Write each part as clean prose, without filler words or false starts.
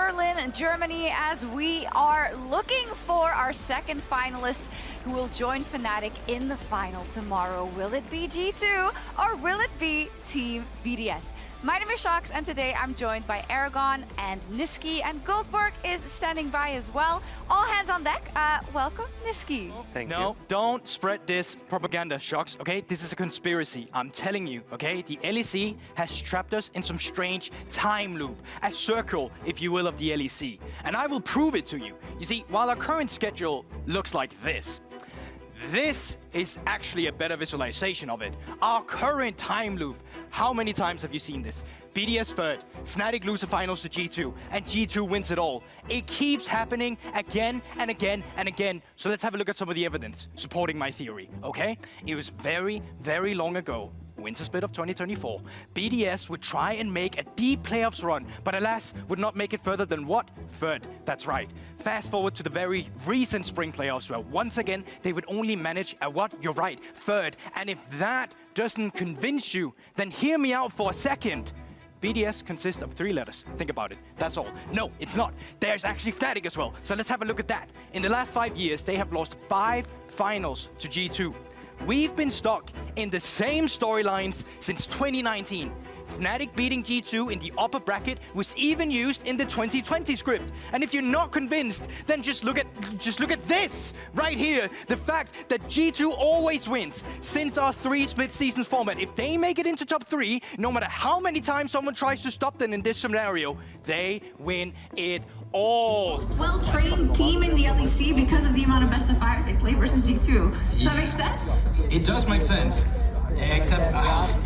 Berlin, Germany, as we are looking for our second finalist who will join Fnatic in the final tomorrow. Will it be G2 or will it be Team BDS? My name is Shox, and today I'm joined by Aragon and Niski, and Goldberg is standing by as well. All hands on deck. Welcome, Niski. Thank you. No, don't spread this propaganda, Shox, okay? This is a conspiracy, I'm telling you, okay? The LEC has trapped us in some strange time loop, a circle, if you will, of the LEC. And I will prove it to you. You see, while our current schedule looks like this is actually a better visualization of it. Our current time loop. How many times have you seen this? BDS third, Fnatic lose the finals to G2, and G2 wins it all. It keeps happening again and again and again. So let's have a look at some of the evidence supporting my theory, okay? It was very, very long ago, winter split of 2024, BDS would try and make a deep playoffs run, but alas, would not make it further than what? Third, that's right. Fast forward to the very recent spring playoffs, where once again, they would only manage at what? You're right, third. And if that doesn't convince you, then hear me out for a second. BDS consists of 3 letters. Think about it. That's all. No, it's not. There's actually Fnatic as well. So let's have a look at that. In the last 5 years, they have lost 5 finals to G2. We've been stuck in the same storylines since 2019. Fnatic beating G2 in the upper bracket was even used in the 2020 script. And if you're not convinced, then just look at this right here. The fact that G2 always wins since our 3 split seasons format. If they make it into top 3, no matter how many times someone tries to stop them in this scenario, they win it all. Well-trained team in the LEC because of the amount of best of 5s they play versus G2. Does that make sense? It does make sense. Except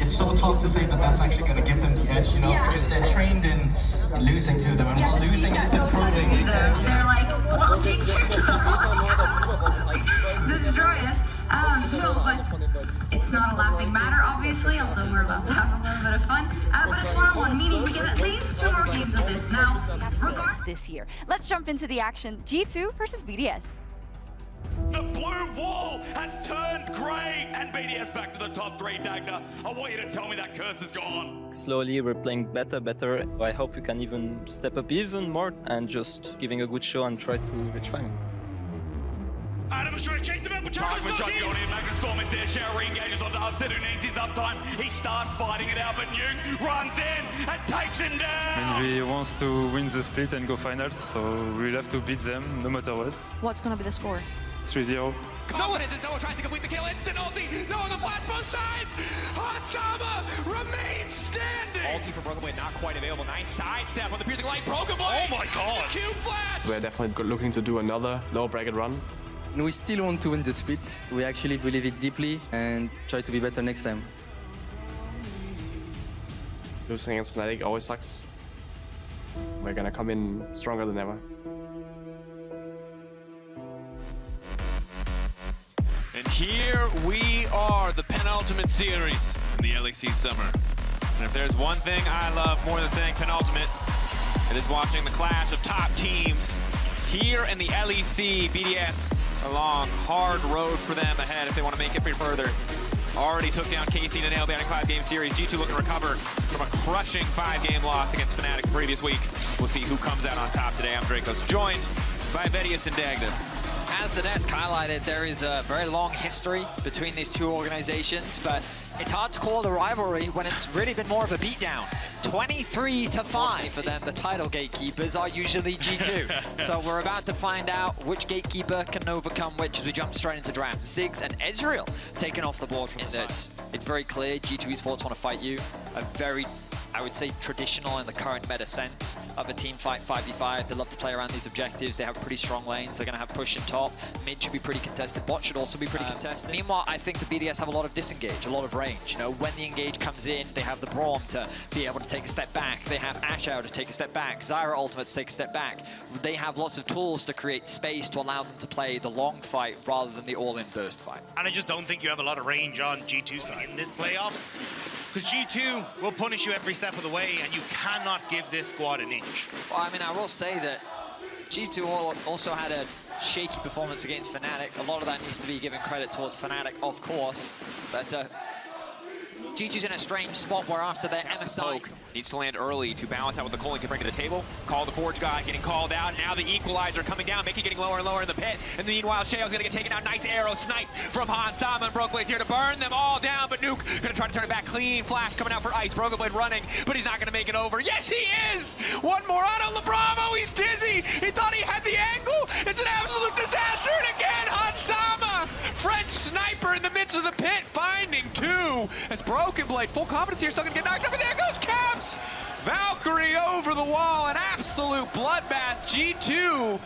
it's so tough to say that that's actually going to give them the edge, you know, because they're trained in losing to them, and while losing is improving. They're like, well, G2, destroy us. No, but it's not a laughing matter, obviously, although we're about to have a little bit of fun. But it's 1-on-1, meaning we get at least 2 more games of this. Now, This year. Let's jump into the action. G2 versus BDS. The blue wall has turned grey, and BDS back to the top 3, Dagda. I want you to tell me that curse is gone. Slowly, we're playing better. I hope we can even step up even more and just giving a good show and try to reach final. Adam was trying to chase them out, but Charles got in. Magnustorm is there, Shao re-engages onto Upset, who needs his uptime. He starts fighting it out, but Nuke runs in and takes him down. And we want to win the split and go finals, so we'll have to beat them no matter what. What's going to be the score? 3-0. Confidence as Noah tries to complete the kill. Instant ulti. Noah on the flash, both sides. Hatsama remains standing. Ulti from Broken Blade not quite available. Nice sidestep on the piercing light. Broken Blade. Oh my god. Q flash. We're definitely looking to do another lower bracket run. We still want to win the split. We actually believe it deeply and try to be better next time. Losing against Fnatic always sucks. We're gonna come in stronger than ever. And here we are, the penultimate series in the LEC summer. And if there's one thing I love more than saying penultimate, it is watching the clash of top teams here in the LEC. BDS, a long, hard road for them ahead if they want to make it further. Already took down KC to nail down a 5-game series. G2 looking to recover from a crushing 5-game loss against Fnatic the previous week. We'll see who comes out on top today. I'm Dracos, joined by Vedius and Dagda. As the desk highlighted, there is a very long history between these 2 organizations, but it's hard to call it a rivalry when it's really been more of a beatdown. 23-5 for them. The title gatekeepers are usually G2. So we're about to find out which gatekeeper can overcome which as we jump straight into draft. Ziggs and Ezreal taken off the board from the side. It's very clear G2 Esports want to fight you. A very, I would say, traditional in the current meta sense of a team fight 5v5. They love to play around these objectives. They have pretty strong lanes. They're going to have push and top. Mid should be pretty contested. Bot should also be pretty contested. Meanwhile, I think the BDS have a lot of disengage, a lot of range. You know, when the engage comes in, they have the Braum to be able to take a step back. They have Ashow to take a step back. Zyra ultimate to take a step back. They have lots of tools to create space to allow them to play the long fight rather than the all-in burst fight. And I just don't think you have a lot of range on G2 side in this playoffs, because G2 will punish you every step of the way, and you cannot give this squad an inch. Well, I mean, I will say that G2 also had a shaky performance against Fnatic. A lot of that needs to be given credit towards Fnatic, of course, but G2's in a strange spot where after their MSI... Needs to land early to balance out what the Colin can bring to the table. Call the Forge guy getting called out. Now the equalizer coming down, Mickey getting lower and lower in the pit. And meanwhile, Sheo's gonna get taken out. Nice arrow snipe from Hansama, and Brokenblade's here to burn them all down. But Nuke gonna try to turn it back. Clean flash coming out for Ice. Brokenblade running, but he's not gonna make it over. Yes, he is! One more on LeBravo. He's dizzy. He thought he had the angle. It's an absolute disaster. And again, Hansama, French sniper in the midst of the pit, finding two. As Brokenblade, full confidence here, still gonna get knocked up. And there goes Caps. Valkyrie over the wall, an absolute bloodbath. G2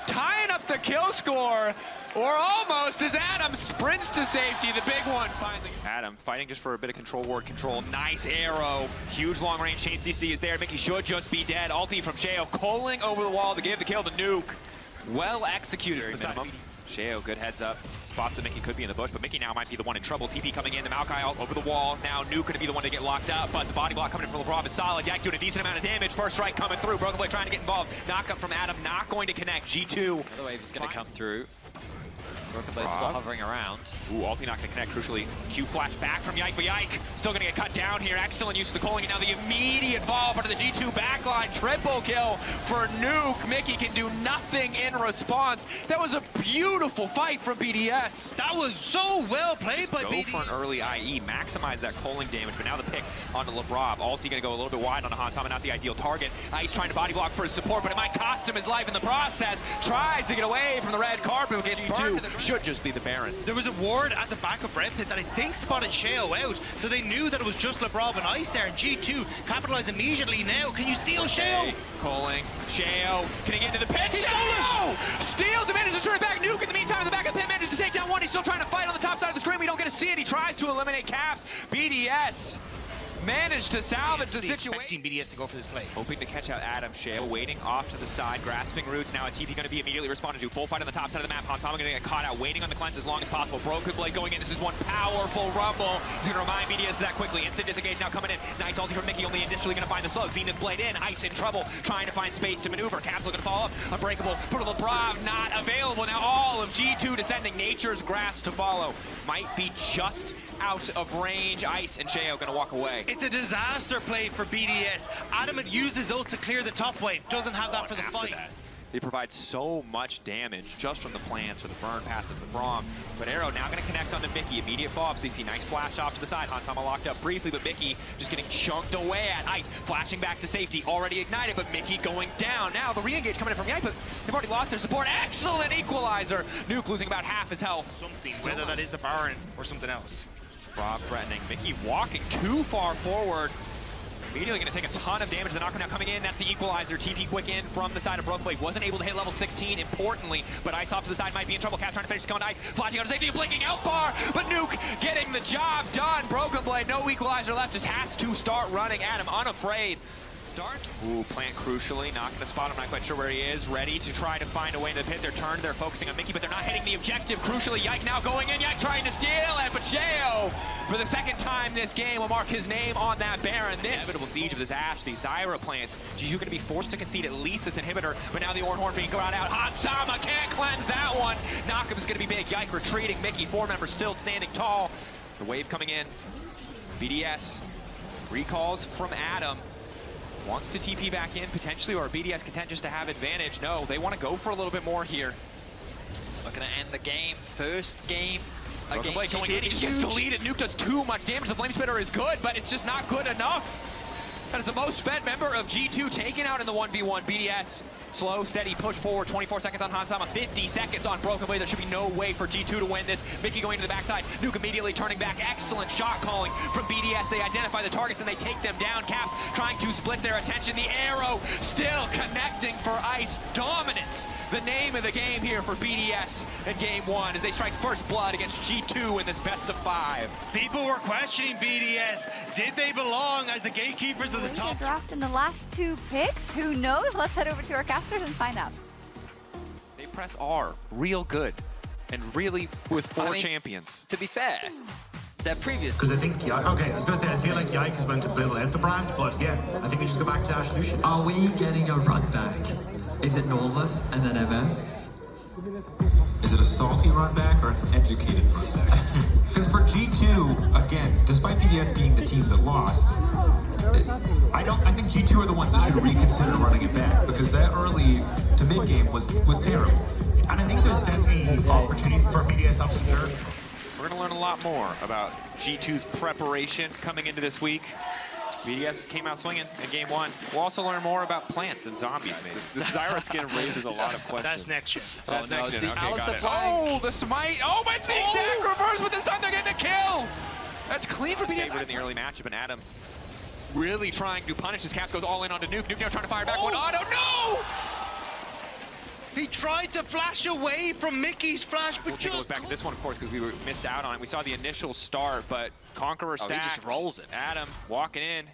tying up the kill score, or almost, as Adam sprints to safety, the big one finally. Adam fighting just for a bit of control ward control. Nice arrow, huge long range chains DC is there. Mickey should just be dead. Ulti from Sheo, calling over the wall to give the kill to Nuke. Well executed. Sheo, good heads up. Spots that Mickey could be in the bush, but Mickey now might be the one in trouble. TP coming in, the Maokai all over the wall. Now Nuke gonna be the one to get locked up, but the body block coming in from LeBron is solid. Yak doing a decent amount of damage. First strike coming through. Brokenblade trying to get involved. Knock up from Adam, not going to connect. G2. Another wave is gonna come through. Brokenblade still hovering around. Ooh, ulti not gonna connect, crucially. Q flash back from Yike, but Yike still gonna get cut down here. Excellent use of the calling, and now the immediate ball under the G2 backline. Triple kill for Nuke. Mickey can do nothing in response. That was a beautiful fight from BDS. That was so well played by BDS. Go for an early IE, maximize that calling damage, but now the pick onto LeBron. Ulti gonna go a little bit wide on Hansama, not the ideal target. Ice trying to body block for his support, but it might cost him his life in the process. Tries to get away from the red carpet, gets burned. Should just be the Baron. There was a ward at the back of Red Pit that I think spotted Sheo out, so they knew that it was just LeBron and Ice there, and G2 capitalized immediately now. Can you steal Sheo? Calling. Sheo, can he get into the pit? Sheo! Steals and manages to turn it back. Nuke in the meantime in the back of the pit manages to take down one. He's still trying to fight on the top side of the screen. We don't get to see it. He tries to eliminate Caps. BDS managed to salvage the situation. Expecting BDS to go for this play. Hoping to catch out Adam. Sheo waiting off to the side, grasping roots. Now a TP going to be immediately responded to. Full fight on the top side of the map. Hansama going to get caught out, waiting on the cleanse as long as possible. Brokenblade going in. This is one powerful rumble. He's going to remind BDS that quickly. Instant disengage now coming in. Nice ulti from Mickey, only initially going to find the slug. Zenith Blade in. Ice in trouble, trying to find space to maneuver. Caps looking to follow up. Unbreakable. Portal LeBron not available. Now all of G2 descending. Nature's grasp to follow. Might be just out of range. Ice and Sheo going to walk away. It's a disaster play for BDS. Adam had used his ult to clear the top wave. Doesn't have that for the fight. They provide so much damage just from the plants or the burn passive, the Braum. But Arrow now going to connect onto Mickey. Immediate follow-up. So you see nice flash off to the side. Hansama locked up briefly, but Mickey just getting chunked away at Ice. Flashing back to safety. Already ignited, but Mickey going down. Now the re-engage coming in from Yike, but they've already lost their support. Excellent equalizer. Nuke losing about half his health. Something, whether that is the Baron or something else. Rob threatening. Mickey walking too far forward. Immediately going to take a ton of damage. The knocker now coming in. That's the equalizer. TP quick in from the side of Brokenblade. Wasn't able to hit level 16, importantly, but Ice off to the side might be in trouble. Cap trying to finish, going to Ice. Flashing out of safety, blinking out far, but Nuke getting the job done. Brokenblade, no equalizer left, just has to start running. Adam, unafraid. Start. Ooh, plant crucially, not going to spot him, not quite sure where he is. Ready to try to find a way into the pit. They're turned, they're focusing on Mickey, but they're not hitting the objective. Crucially, Yike now going in, Yike trying to steal it, but Sheo, for the second time this game, will mark his name on that Baron. This inevitable siege of this Ashe, these Zyra plants. G2 going to be forced to concede at least this inhibitor, but now the Ornhorn being brought out. Hansama can't cleanse that one. Knockup is going to be big. Yike retreating, Mickey, 4 members still standing tall. The wave coming in. BDS, recalls from Adam. Wants to TP back in, potentially, or BDS content just to have advantage. No, they want to go for a little bit more here. Looking to end the game. First game against going in, he just gets the lead, and Nuke does too much damage. The Flame Spitter is good, but it's just not good enough. That is the most fed member of G2 taken out in the 1v1. BDS, slow, steady, push forward. 24 seconds on Hansama, 50 seconds on Brokenblade. There should be no way for G2 to win this. Mickey going to the backside. Nuke immediately turning back. Excellent shot calling from BDS. They identify the targets and they take them down. Caps trying to split their attention. The arrow still connecting for Ice. Dominance, the name of the game here for BDS in game 1 as they strike first blood against G2 in this best of 5. People were questioning BDS. Did they belong as the gatekeepers of the top draft in the last 2 picks? Who knows? Let's head over to our casters and find out. They press R real good and really with 4 champions. To be fair, their previous... Because I think, okay, I was going to say, I feel like Yike is going to build out the brand, but yeah, I think we just go back to Ashe Lucian. Are we getting a run back? Is it Nautilus and then MF? Is it a salty run back or an educated run back? Because for G2, again, despite BDS being the team that lost, I think G2 are the ones that should reconsider running it back, because that early to mid game was terrible. And I think there's definitely opportunities for BDS up here. We're going to learn a lot more about G2's preparation coming into this week. BDS came out swinging in game 1. We'll also learn more about plants and zombies, maybe. This Zyra skin raises a lot of questions. That's next gen. That's next gen. Okay, got it. flank. Oh, the smite. Oh, but it's the exact reverse, but this time they're getting a kill. That's clean for BDS. Favorite in the early matchup, and Adam really trying to punish his. Caps goes all in onto Nuke. Nuke now trying to fire back one auto. No! He tried to flash away from Mickey's flash, but We'll take a look back at this one, of course, because we missed out on it. We saw the initial start, but Conqueror he stacks. just rolls it. Adam walking in.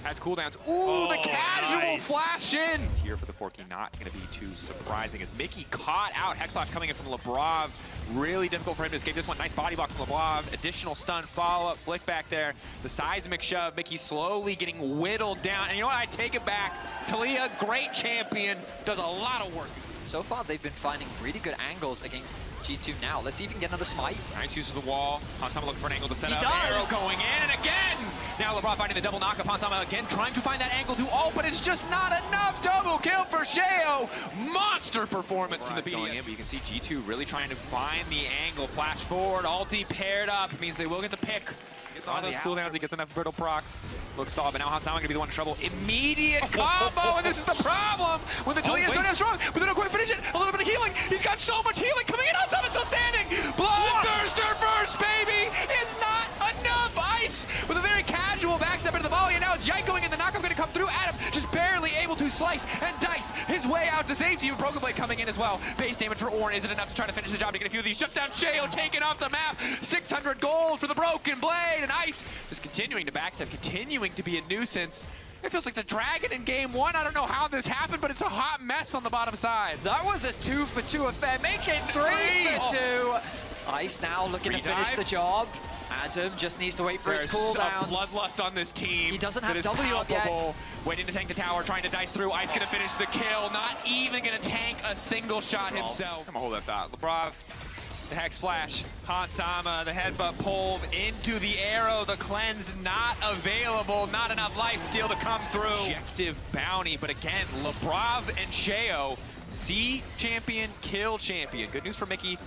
Has cooldowns. Ooh, the casual flash in! Here for the 4K, not going to be too surprising as Mickey caught out. Hexflash coming in from LeBron. Really difficult for him to escape this one. Nice body block from LeBron. Additional stun follow-up, flick back there. The seismic shove. Mickey slowly getting whittled down. And you know what? I take it back. Talia, great champion, does a lot of work. So far, they've been finding really good angles against G2 now. Let's see if we can get another smite. Nice use of the wall. Hansama looking for an angle to set He up. does. Arrow going in, and again! Now LeBron finding the double knock-up. Hansama again trying to find that angle to ult, but it's just not enough. Double kill for Sheo. Monster performance from the BDS. Going in, but you can see G2 really trying to find the angle. Flash forward, ulti paired up. Means they will get the pick. Gets on those cooldowns, he gets enough brittle procs. Looks solid, but now Hansama gonna be the one in trouble. Immediate combo, and this is the problem when the Talia is so damn strong, but they don't quite finish it. A little bit of healing. He's got so much healing coming in. Hansama still standing. Bloodthirster first, baby, is not enough. Ice with a very casual backstep into the volley, and now it's Yike going in. The knockup going to come through. Adam just barely able to slice and dice his way out to safety. With Broken Blade coming in as well. Base damage for Ornn isn't enough to try to finish the job to get a few of these. Shuts down Sheo, taken off the map. 600 gold for the Broken Blade, and Ice just continuing to backstep, continuing to be a nuisance. It feels like the Dragon in game 1. I don't know how this happened, but it's a hot mess on the bottom side. That was a 2-for-2 affair, making 3-for-2. Ice now looking to finish the job. Adam just needs to wait for his cooldowns. Bloodlust on this team. He doesn't have W up yet. Waiting to tank the tower, trying to dice through. Ice gonna finish the kill. Not even gonna tank a single shot himself. I'm gonna hold that thought. LeBron, the Hex Flash, Hansama, the headbutt pulled into the arrow. The cleanse not available. Not enough life steal to come through. Objective bounty, but again, Lebrov and Sheo, see champion, kill champion. Good news for Mickey.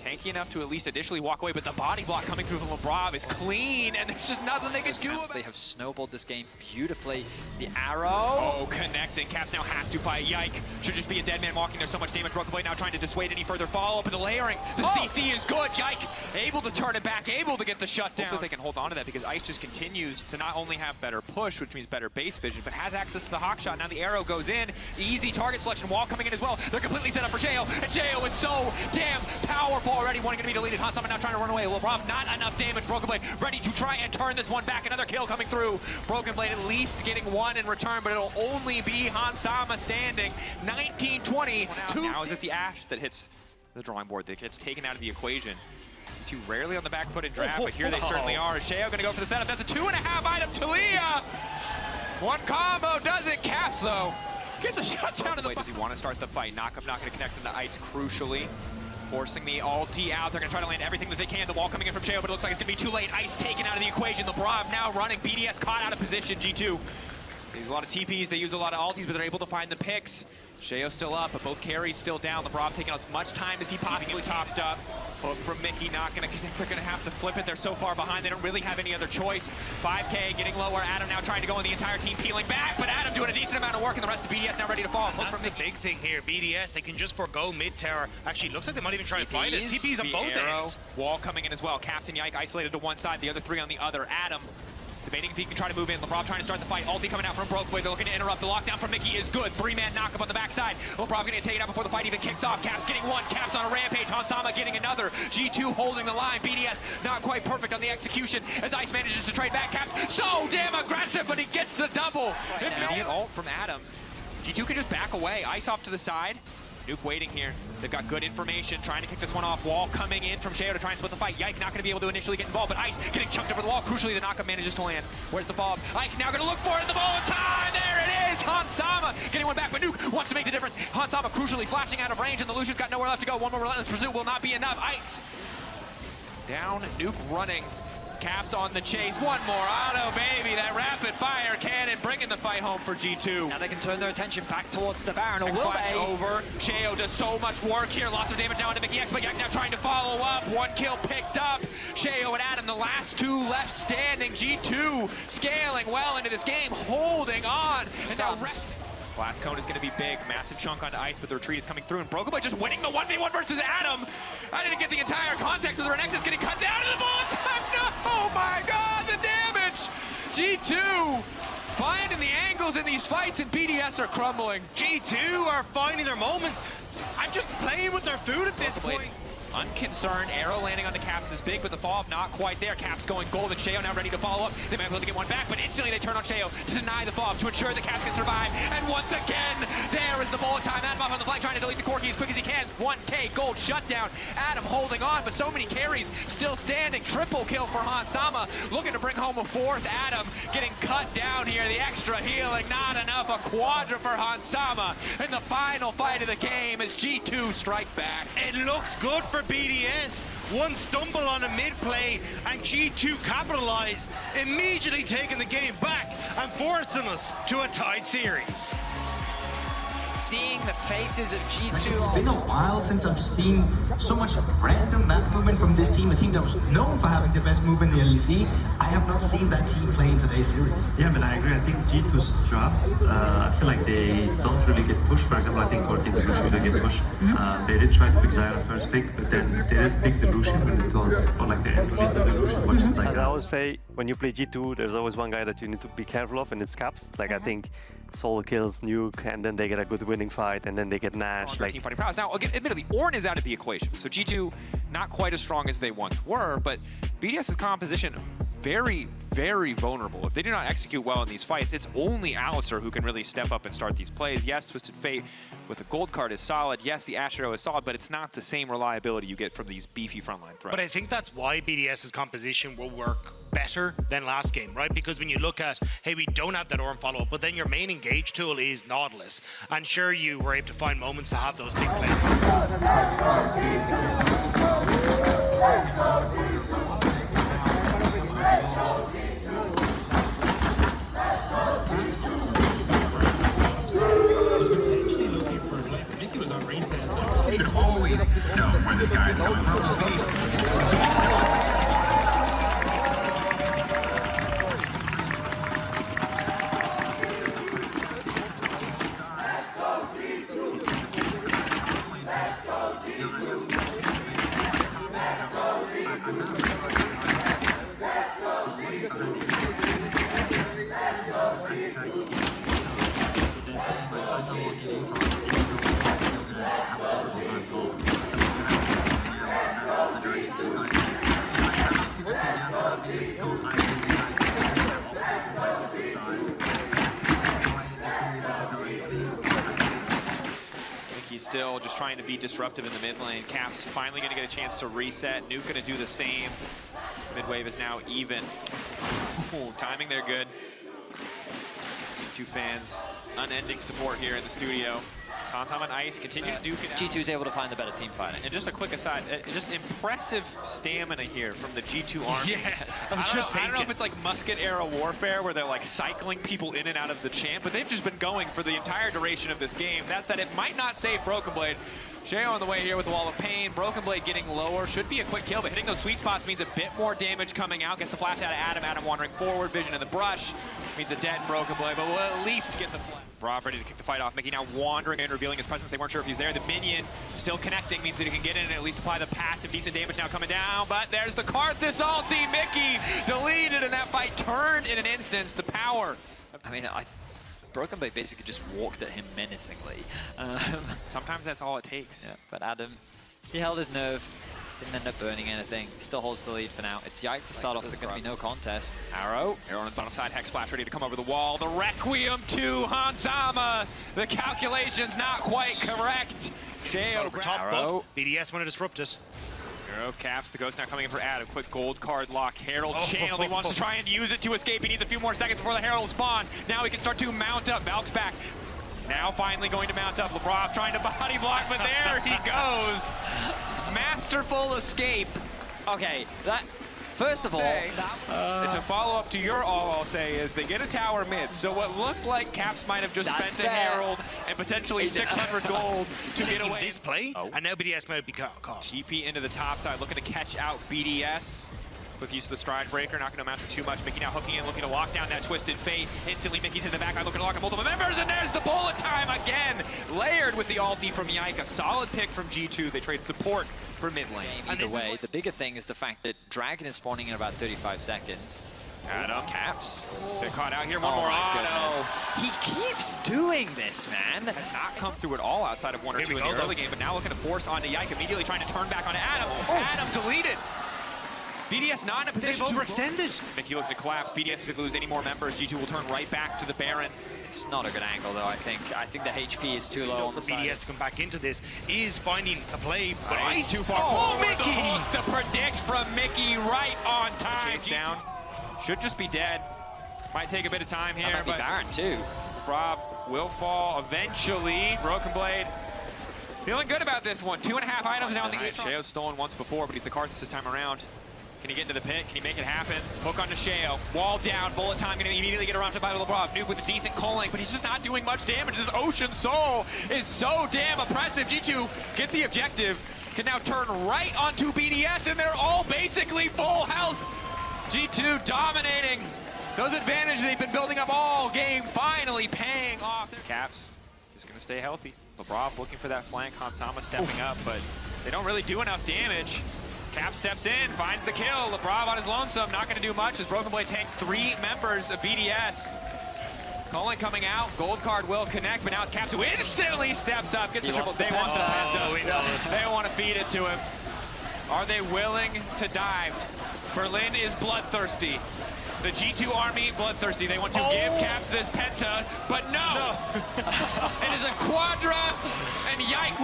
Tanky enough to at least initially walk away, but the body block coming through from LeBron is clean, and there's just nothing they can do about it. They have snowballed this game beautifully. The arrow. Oh, connecting. Caps now has to fight. Yike. Should just be a dead man walking. There's so much damage. Broken Blade now trying to dissuade any further follow-up, and the layering. The CC is good. Yike able to turn it back, able to get the shutdown. Hopefully they can hold on to that, because Ice just continues to not only have better push, which means better base vision, but has access to the hawk shot. Now the arrow goes in. Easy target selection. Wall coming in as well. They're completely set up for Sheo, and Sheo is so damn powerful already. One going to be deleted. Hansama now trying to run away. LeBron, not enough damage. Broken Blade ready to try and turn this one back. Another kill coming through. Broken Blade at least getting one in return, but it'll only be Hansama standing. 19-20. Now is it the Ash that hits the drawing board, that gets taken out of the equation. Too rarely on the back foot in draft, but here they certainly are. Sheo gonna go for the setup. That's a 2.5 item. Talia! One combo does it. Caps though gets a shutdown in the. Does he want to start the fight? Knockup not gonna connect into Ice crucially. Forcing the ulti out. They're going to try to land everything that they can. The wall coming in from Sheo, but it looks like it's going to be too late. Ice taken out of the equation. LeBron now running. BDS caught out of position. G2. They use a lot of TPs. They use a lot of ultis, but they're able to find the picks. Sheo still up, but both carries still down. LeBron taking as much time as he possibly topped up. Hook from Mickey, not going to connect. They're going to have to flip it. They're so far behind, they don't really have any other choice. 5K getting lower. Adam now trying to go in, the entire team peeling back, but Adam doing a decent amount of work, and the rest of BDS now ready to fall. That's the big thing here. BDS, they can just forego mid-tower. Actually, looks like they might even try to fight it. TP's on both ends. Wall coming in as well. Caps and Yike isolated to one side, the other three on the other. Adam debating if he can try to move in. LeBron trying to start the fight. Ulti coming out from Broken Blade. They're looking to interrupt. The lockdown from Mickey is good. 3-man knockup on the backside. LeBron going to get taken out before the fight even kicks off. Caps getting one. Caps on a rampage. Hansama getting another. G2 holding the line. BDS not quite perfect on the execution as Ice manages to trade back. Caps so damn aggressive, but he gets the double. Immediate ult from Adam. G2 can just back away. Ice off to the side. Nuke waiting here. They've got good information, trying to kick this one off. Wall coming in from Sheo to try and split the fight. Yike not going to be able to initially get involved, but Ice getting chunked over the wall. Crucially, the knockup manages to land. Where's the fob? Ike now going to look for it in the moment of time. There it is. Hansama getting one back, but Nuke wants to make the difference. Hansama crucially flashing out of range, and the Lucian's got nowhere left to go. One more relentless pursuit will not be enough. Ice down, Nuke running. Caps on the chase. One more auto, baby. That rapid fire cannon bringing the fight home for G2. Now they can turn their attention back towards the Baron, or will Flash they? over. Sheo does so much work here. Lots of damage now into Mickey X, but Yak now trying to follow up. One kill picked up. Sheo and Adam, the last two left standing. G2 scaling well into this game, holding on. And now Glass Cone is going to be big. Massive chunk onto Ice, but the retreat is coming through. And Broken Blade just winning the 1v1 versus Adam. I didn't get the entire context of the Renekton's getting cut down to the bullet time. No! Oh my god, the damage! G2 finding the angles in these fights, and BDS are crumbling. G2 are finding their moments. I'm just playing with their food at this point. Unconcerned, arrow landing on the Caps is big, but the fall not quite there. Caps going golden. Sheo now ready to follow up. They might be able to get one back, but instantly they turn on Sheo to deny the fall to ensure the Caps can survive. And once again, there is the bullet time. Adam off on the flank trying to delete the Corki as quick as he can. 1K gold shutdown. Adam holding on, but so many carries still standing. Triple kill for Hansama, looking to bring home a fourth. Adam getting cut down here. The extra healing, not enough. A quadra for Hansama in the final fight of the game as G2 strike back. It looks good for BDS. One stumble on a mid play and G2 capitalize, immediately taking the game back and forcing us to a tied series. Seeing the faces of G2. It's been a while since I've seen so much random map movement from this team, a team that was known for having the best move in the LEC. I have not seen that team play in today's series. Yeah, but I agree. I think G2's draft, I feel like they don't really get pushed. For example, I think Corki and the Lucian they get pushed. They did try to pick Zyra first pick, but then they did pick the Lucian when it was, or like the entry to the Lucian, which is like... As I always say, when you play G2, there's always one guy that you need to be careful of, and it's Caps. Like, I think Solo kills Nuke, and then they get a good winning fight, and then they get Nash. Like team fighting prowess. Now, again, admittedly, Ornn is out of the equation, so G2 not quite as strong as they once were, but BDS's composition very, very vulnerable. If they do not execute well in these fights, it's only Alistar who can really step up and start these plays. Yes, Twisted Fate with a gold card is solid. Yes, the Ashero is solid, but it's not the same reliability you get from these beefy frontline threats. But I think that's why BDS's composition will work better than last game, right? Because when you look at, hey, we don't have that Ornn follow-up, but then your main engage tool is Nautilus. And sure, you were able to find moments to have those big plays. You should always know where this guy is coming from. He's still just trying to be disruptive in the mid lane. Caps finally going to get a chance to reset. Nuke going to do the same. Mid wave is now even. Ooh, timing there good. Two fans, unending support here in the studio. Tom and Ice continue to duke it out. G2 is able to find the better team fighting. And just a quick aside, just impressive stamina here from the G2 army. Yes, I don't know if it's like musket era warfare where they're like cycling people in and out of the champ, but they've just been going for the entire duration of this game. That said, it might not save Broken Blade. Sheo on the way here with the Wall of Pain. Broken Blade getting lower. Should be a quick kill, but hitting those sweet spots means a bit more damage coming out. Gets the flash out of Adam. Adam wandering forward. Vision in the brush. Means a dead Broken Blade, but we'll at least get the flash. Rob ready to kick the fight off. Mickey now wandering and revealing his presence. They weren't sure if he's there. The minion still connecting means that he can get in and at least apply the passive. Decent damage now coming down, but there's the Karthus ulti. Mickey deleted, and that fight turned in an instance. The power. I mean, Broken Blade basically just walked at him menacingly. Sometimes that's all it takes. Yeah, but Adam, he held his nerve. Didn't end up burning anything. Still holds the lead for now. It's Yike to start off. There's going to be no contest. Arrow on the bottom side. Hex Flash ready to come over the wall. The Requiem to Hansama. The calculation's not quite correct. Sheo over top, but BDS want to disrupt it. Arrow caps, the Ghost now coming in for Adam. Quick gold card lock. Herald channel. He wants to try and use it to escape. He needs a few more seconds before the Herald will spawn. Now he can start to mount up. Valk's back. Now finally going to mount up. Lebrov trying to body block, but there he goes. Masterful escape. Okay, that... First of all, to follow up to your all, I'll say is they get a tower mid. So what looked like Caps might have just spent a Herald and potentially 600 gold to get away. This play, and now BDS might be caught. GP into the top side, looking to catch out BDS. Quick use of the stride breaker, not going to amount to too much. Mickey now hooking in, looking to lock down that Twisted Fate. Instantly, Mickey's in the back, looking to lock up multiple members, and there's the bullet time again. Layered with the ulti from Yike. A solid pick from G2. They trade support for mid lane. Either way, the bigger thing is the fact that Dragon is spawning in about 35 seconds. Adam Caps. They're caught out here. One more auto. He keeps doing this, man. Has not come through at all outside of one or two in the early game, but now looking to force onto Yike, immediately trying to turn back onto Adam. Adam deleted. BDS not in a position They've overextended. Mickey looking to collapse. BDS, if they lose any more members, G2 will turn right back to the Baron. It's not a good angle, though, I think. I think the HP is too low on the side. BDS to come back into this is finding a play, but he's too far forward. Mickey! The predict from Mickey right on time. Down. Should just be dead. Might take a bit of time here, but Baron, too. Rob will fall eventually. Broken Blade. Feeling good about this one. 2.5 items now in the Sheo's stolen once before, but he's the Karthus this time around. Can he get into the pit? Can he make it happen? Hook onto Sheo. Wall down. Bullet time. Going to immediately get around to by Lebrov. Nuke with a decent culling, but he's just not doing much damage. This Ocean Soul is so damn oppressive. G2 get the objective. Can now turn right onto BDS, and they're all basically full health. G2 dominating. Those advantages they've been building up all game finally paying off. Caps just going to stay healthy. Lebrov looking for that flank. Hansama stepping up, but they don't really do enough damage. Cap steps in, finds the kill. Lebrov on his lonesome, not going to do much as Broken Blade takes 3 members of BDS. Colin coming out, gold card will connect, but now it's Caps who instantly steps up, gets the triple. They want the penta. They want to feed it to him. Are they willing to dive? Berlin is bloodthirsty. The G2 army bloodthirsty. They want to give Caps this penta, but no. It is a quadra, and Yike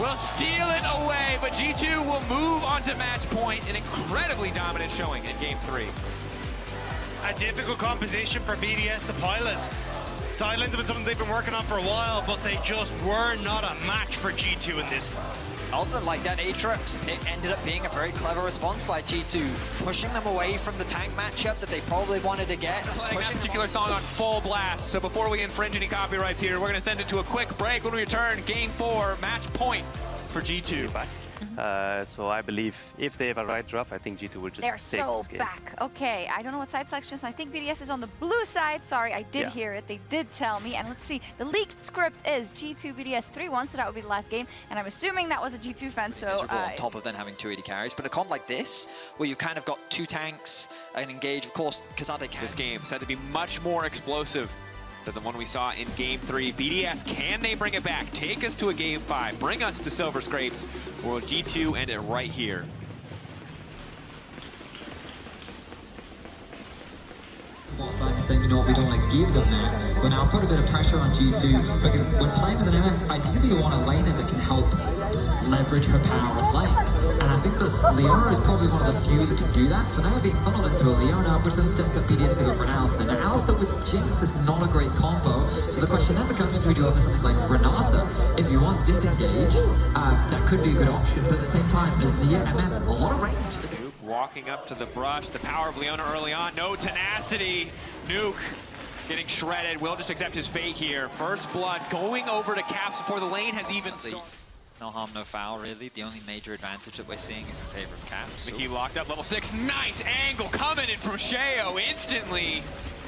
will steal it away, but G2 will move on to match point. An incredibly dominant showing in game 3. A difficult composition for BDS, the pilot. Sidelines have been something they've been working on for a while, but they just were not a match for G2 in this one. Also, like that Aatrox pick ended up being a very clever response by G2, pushing them away from the tank matchup that they probably wanted to get. Putting that particular song on full blast. So before we infringe any copyrights here, we're going to send it to a quick break. When we return, game 4, match point for G2. So I believe if they have a right draft, I think G2 will just They're take so this game. back. Okay, I don't know what side selection is. I think BDS is on the blue side. Sorry, I did hear it. They did tell me. And let's see, the leaked script is G2 BDS 3-1, so that would be the last game. And I'm assuming that was a G2 fan, so... on top of then having 2 AD carries. But a comp like this, where you've kind of got 2 tanks and engage, of course, Kazade can. This game said to be much more explosive than the one we saw in game 3. BDS, can they bring it back? Take us to a game 5. Bring us to Silver Scrapes. Or will G2 end it right here? Side saying, you know what, we don't want to give them that, but now put a bit of pressure on G2, because when playing with an MF, ideally you want a laner that can help leverage her power of lane. And I think that Leona is probably one of the few that can do that, so now we're being funneled into a Leona, which then sets up BDS to go for an Alistar. Now Alistar with Jinx is not a great combo, so the question then becomes, do we go for something like Renata? If you want disengage, that could be a good option, but at the same time, Azir, MF, a lot of range. Walking up to the brush, the power of Leona early on, no tenacity. Nuke getting shredded, will just accept his fate here. First blood going over to Caps before the lane has even started. No harm, no foul, really. The only major advantage that we're seeing is in favor of Caps. Mickey locked up, level 6, nice angle coming in from Sheo instantly.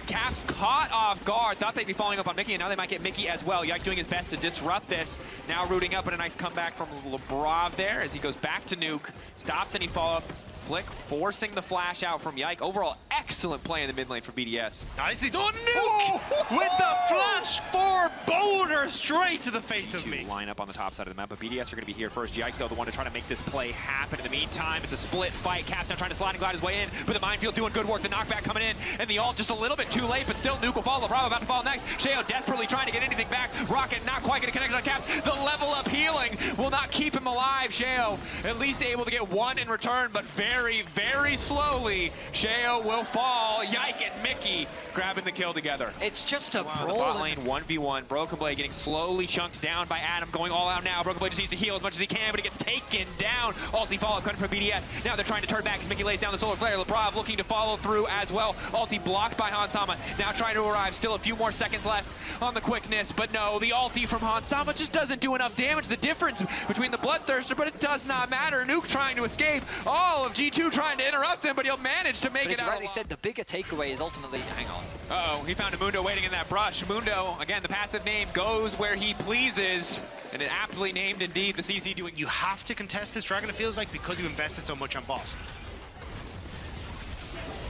Caps caught off guard, thought they'd be following up on Mickey, and now they might get Mickey as well. Yike doing his best to disrupt this. Now rooting up, and a nice comeback from Lebrov there as he goes back to Nuke, stops any follow-up Flick forcing the flash out from Yike. Overall, excellent play in the mid lane for BDS. Nicely done, Nuke! With the flash for Boulder straight to the face of me. Line up on the top side of the map, but BDS are going to be here first. Yike, though, the one to try to make this play happen. In the meantime, it's a split fight. Caps now trying to slide and glide his way in, but the minefield doing good work. The knockback coming in, and the ult just a little bit too late, but still Nuke will follow. Bravo about to fall next. Sheo desperately trying to get anything back. Rocket not quite going to connect on Caps. The level up healing will not keep him alive. Sheo at least able to get one in return, but very, very slowly, Sheo will fall. Yike and Mickey grabbing the kill together. It's just a The brawl. bot lane 1v1. Broken Blade getting slowly chunked down by Adam, going all out now. Broken Blade just needs to heal as much as he can, but he gets taken down. Ulti follow-up coming from BDS. Now they're trying to turn back as Mickey lays down the Solar Flare. Lebrov looking to follow through as well. Ulti blocked by Hansama. Now trying to arrive. Still a few more seconds left on the quickness, but no, the ulti from Hansama just doesn't do enough damage. The difference between the Bloodthirster, but it does not matter. Nuke trying to escape. All of G2 trying to interrupt him, but he'll manage to make But it as out. you rightly said, the bigger takeaway is ultimately, hang on. Uh-oh, he found a Mundo waiting in that brush. Mundo, again, the passive name goes where he pleases, and it aptly named indeed the CC doing. You have to contest this Dragon, it feels like, because you invested so much on boss.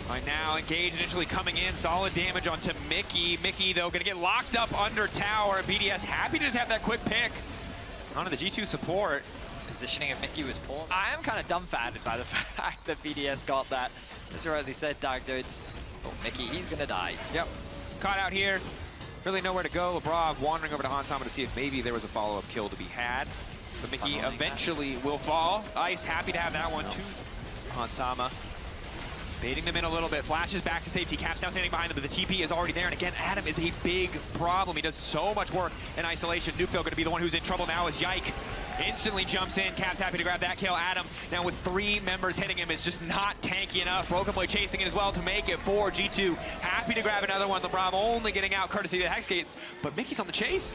Right now, Engage initially coming in, solid damage onto Mickey. Mickey, though, gonna get locked up under tower. BDS happy to just have that quick pick onto the G2 support. Positioning of Mickey was poor. I am kind of dumbfounded by the fact that BDS got that. As you rightly said, Dark Dudes. Oh, Mickey, he's gonna die. Yep, caught out here. Really nowhere to go. Lebrov wandering over to Hansama to see if maybe there was a follow-up kill to be had. But Mickey eventually will fall. Ice happy to have that one too. Hansama baiting them in a little bit. Flashes back to safety. Caps now standing behind them, but the TP is already there. And again, Adam is a big problem. He does so much work in isolation. Nuke, though, going to be the one who's in trouble now as Yike instantly jumps in. Caps happy to grab that kill. Adam, now with 3 members hitting him, is just not tanky enough. Broken Blade chasing it as well to make it for G2. Happy to grab another one. LeBron only getting out courtesy of the Hexgate, but Mickey's on the chase.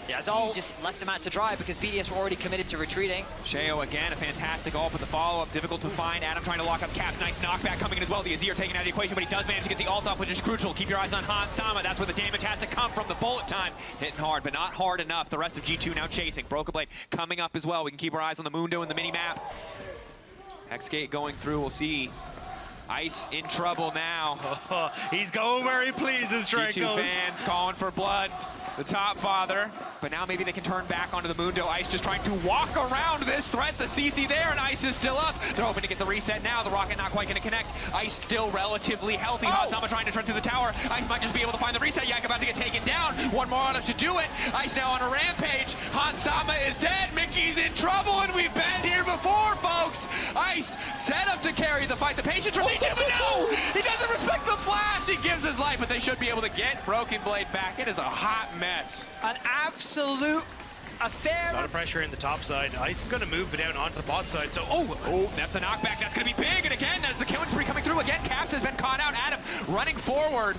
Yeah, Zol just left him out to dry because BDS were already committed to retreating. Sheo again, a fantastic ult, but the follow-up difficult to find. Adam trying to lock up Caps. Nice knockback coming in as well. The Azir taken out of the equation, but he does manage to get the ult off, which is crucial. Keep your eyes on Hansama. That's where the damage has to come from. The bullet time hitting hard, but not hard enough. The rest of G2 now chasing. Broken Blade coming up as well. We can keep our eyes on the Mundo in the mini-map. Hexgate going through. We'll see. Ice in trouble now. He's going where he pleases, Dracos. G2 fans calling for blood. The top father, but now maybe they can turn back onto the Mundo. Ice just trying to walk around this threat. The CC there, and Ice is still up. They're hoping to get the reset now. The Rocket not quite going to connect. Ice still relatively healthy. Hansama trying to turn through the tower. Ice might just be able to find the reset. Yak about to get taken down. One more on him to do it. Ice now on a rampage. Hansama is dead. Mickey's in trouble, and we've been here before, folks. Ice set up to carry the fight. The patience from G2, but no! He doesn't respect the flash. He gives his life, but they should be able to get Broken Blade back. It is a hot mess. An absolute affair. A lot of pressure in the top side. Ice is going to move down onto the bot side. So, oh, that's a knockback. That's going to be big. And again, that's a killing spree coming through. Again, Caps has been caught out. Adam running forward.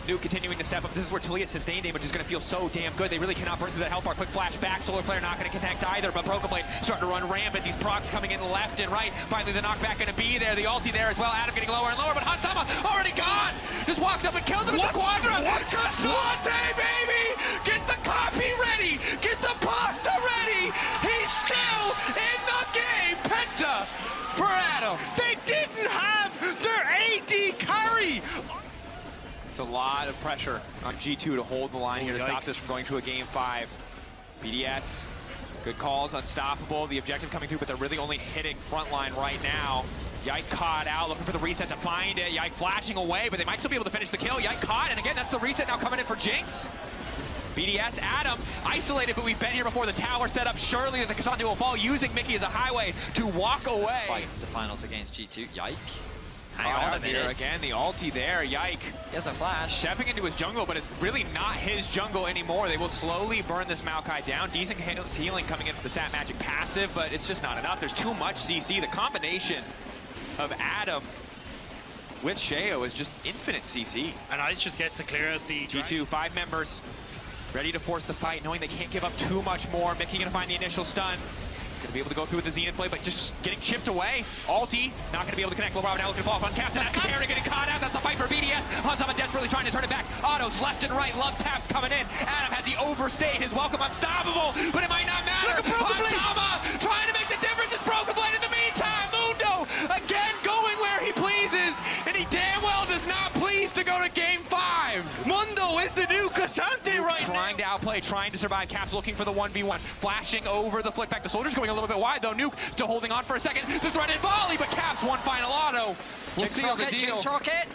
Nuke continuing to step up. This is where Talia's sustained damage is going to feel so damn good. They really cannot burn through that health bar. Quick flash back. Solar Flare not going to connect either, but Broken Blade starting to run rampant. These procs coming in left and right. Finally, the knockback going to be there. The ulti there as well. Adam getting lower and lower, but Hansama already gone. Just walks up and kills him with the Quadra. Kaswante, baby! Get the copy ready. Get the pasta ready. He's still in the game. Penta for Adam. They didn't have their AD carry. It's a lot of pressure on G2 to hold the line here to stop this from going to a game 5. BDS, good calls, unstoppable. The objective coming through, but they're really only hitting frontline right now. Yike caught out, looking for the reset to find it. Yike flashing away, but they might still be able to finish the kill. Yike caught, and again, that's the reset now coming in for Jinx. BDS, Adam, isolated, but we've been here before. The tower set up. Surely the Cassandra will fall, using Mickey as a highway to walk away. Fight the finals against G2. Yike. Hang on a minute. Again, the ulti there. Yike. He has a flash. Stepping into his jungle, but it's really not his jungle anymore. They will slowly burn this Maokai down. Decent healing coming in for the Sat Magic passive, but it's just not enough. There's too much CC. The combination of Adam with Sheo is just infinite CC. And Ice just gets to clear out the G2, 5 members, ready to force the fight, knowing they can't give up too much more. Mickey gonna find the initial stun. Gonna be able to go through with the Zenith play, but just getting chipped away. Ulti, not gonna be able to connect. LeBron now looking to fall off on Caps, and that's the carry getting caught out. That's the fight for BDS. Hansama desperately trying to turn it back. Autos left and right. Love taps coming in. Adam, has he overstayed his welcome? Unstoppable, but it might not matter. Hansama trying to make the difference. It's Broken Blade in the meantime. Mundo away, trying to survive. Caps looking for the 1v1, flashing over the flick back. The Soldiers going a little bit wide though. Nuke still holding on for a second. The threaded volley, but Caps one final auto. We'll seal the deal. Jinx rocket.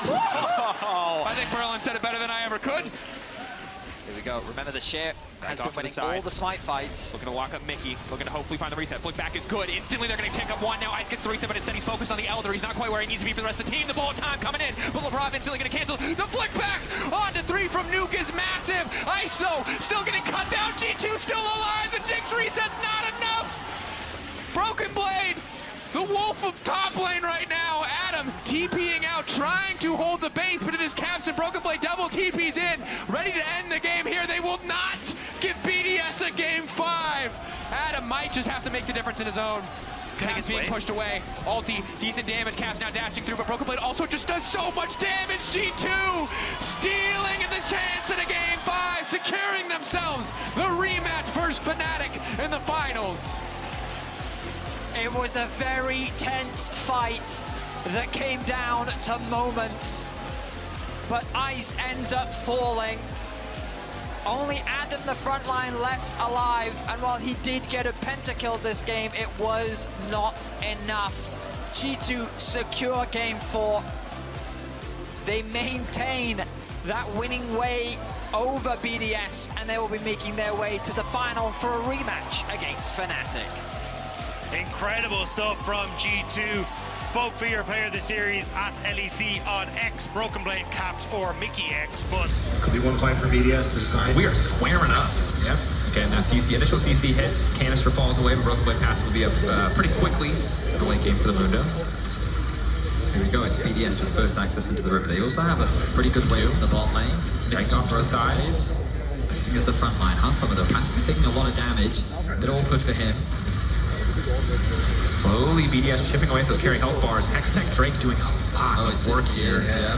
I think Berlin said it better than I ever could. Here we go. Remember the share has Back been off to the winning side. all the smite fights. Looking to lock up Mickey, looking to hopefully find the reset. Flick back is good. Instantly they're going to take up one. Now Ice gets the reset, but instead he's focused on the Elder. He's not quite where he needs to be for the rest of the team. The bullet time coming in, but LeBron instantly going to cancel. The flick back onto 3 from Nuke is massive. ISO still getting cut down. G2 still alive. The Jinx reset's not enough. Broken Blade, the wolf of top lane right now. Adam TPing out, trying to hold the base, but it is Caps and Broken Blade double TPs in, ready to end the game here. They will not give BDS a game 5. Adam might just have to make the difference in his own. Caps being pushed away. Ulti, decent damage. Caps now dashing through, but Broken Blade also just does so much damage. G2 stealing the chance at a game 5, securing themselves the rematch versus Fnatic in the finals. It was a very tense fight that came down to moments, but Ice ends up falling. Only Adam, the front line, left alive, and while he did get a pentakill this game, it was not enough. G2 secure game 4. They maintain that winning way over BDS, and they will be making their way to the final for a rematch against Fnatic. Incredible stuff from G2. Vote for your player of the series at LEC on X, Broken Blade, Caps, or Mickey X. But Could be one point for BDS to decide. We are squaring up. Yep. Again, CC, initial CC hits, canister falls away, but Broken Blade pass will be up pretty quickly in the late game for the Mundo. Here we go, it's BDS with first access into the river. They also have a pretty good wave in the bot lane. Right off to the side. Acting as the front line, huh? Some of the passing is taking a lot of damage. They're all good for him. Slowly, BDS chipping away at those carry health bars. Hextech Drake doing a lot of work here. Yeah.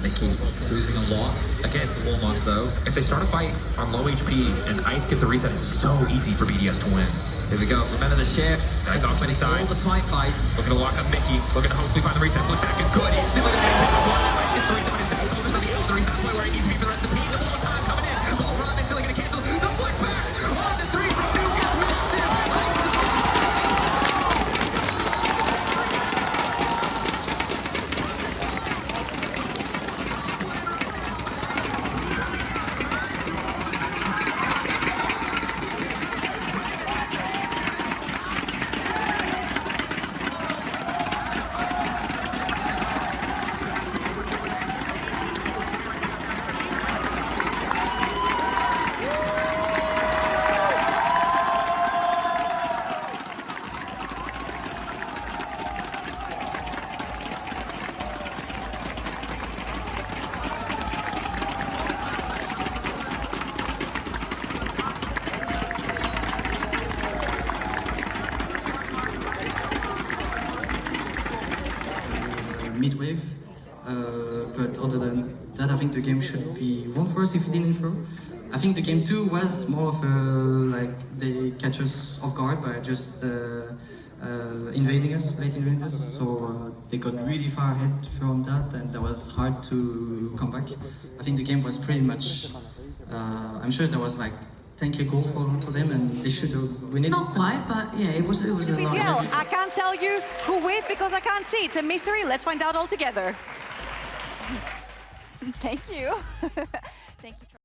Mickey losing a lot. Again, Warmogs though. If they start a fight on low HP and Ice gets a reset, it's so easy for BDS to win. Here we go. Remember the share. Guys off to the side. All the smite fights. Looking to lock up Mickey. Looking to hopefully find the reset. Flick back is good. Instantly the damage hit the one. Ice gets the reset, but instead he's focused on the Elder. He's not quite where he needs to be for the rest of the team. The ball time coming in. Ball run instantly going to cancel. The flick back on the 3 from Nuke is massive. Mid-wave, but other than that, I think the game should be won for us if we didn't throw. I think the game 2 was more of a, like, they catch us off guard by just invading us, late invading us, so they got really far ahead from that, and that was hard to come back. I think the game was pretty much, I'm sure there was like 10k goal for them, and they should have won it. Not quite, but yeah, it was a lot. I can't tell you who with because I can't see. It's a mystery. Let's find out all together. Thank you. Thank you.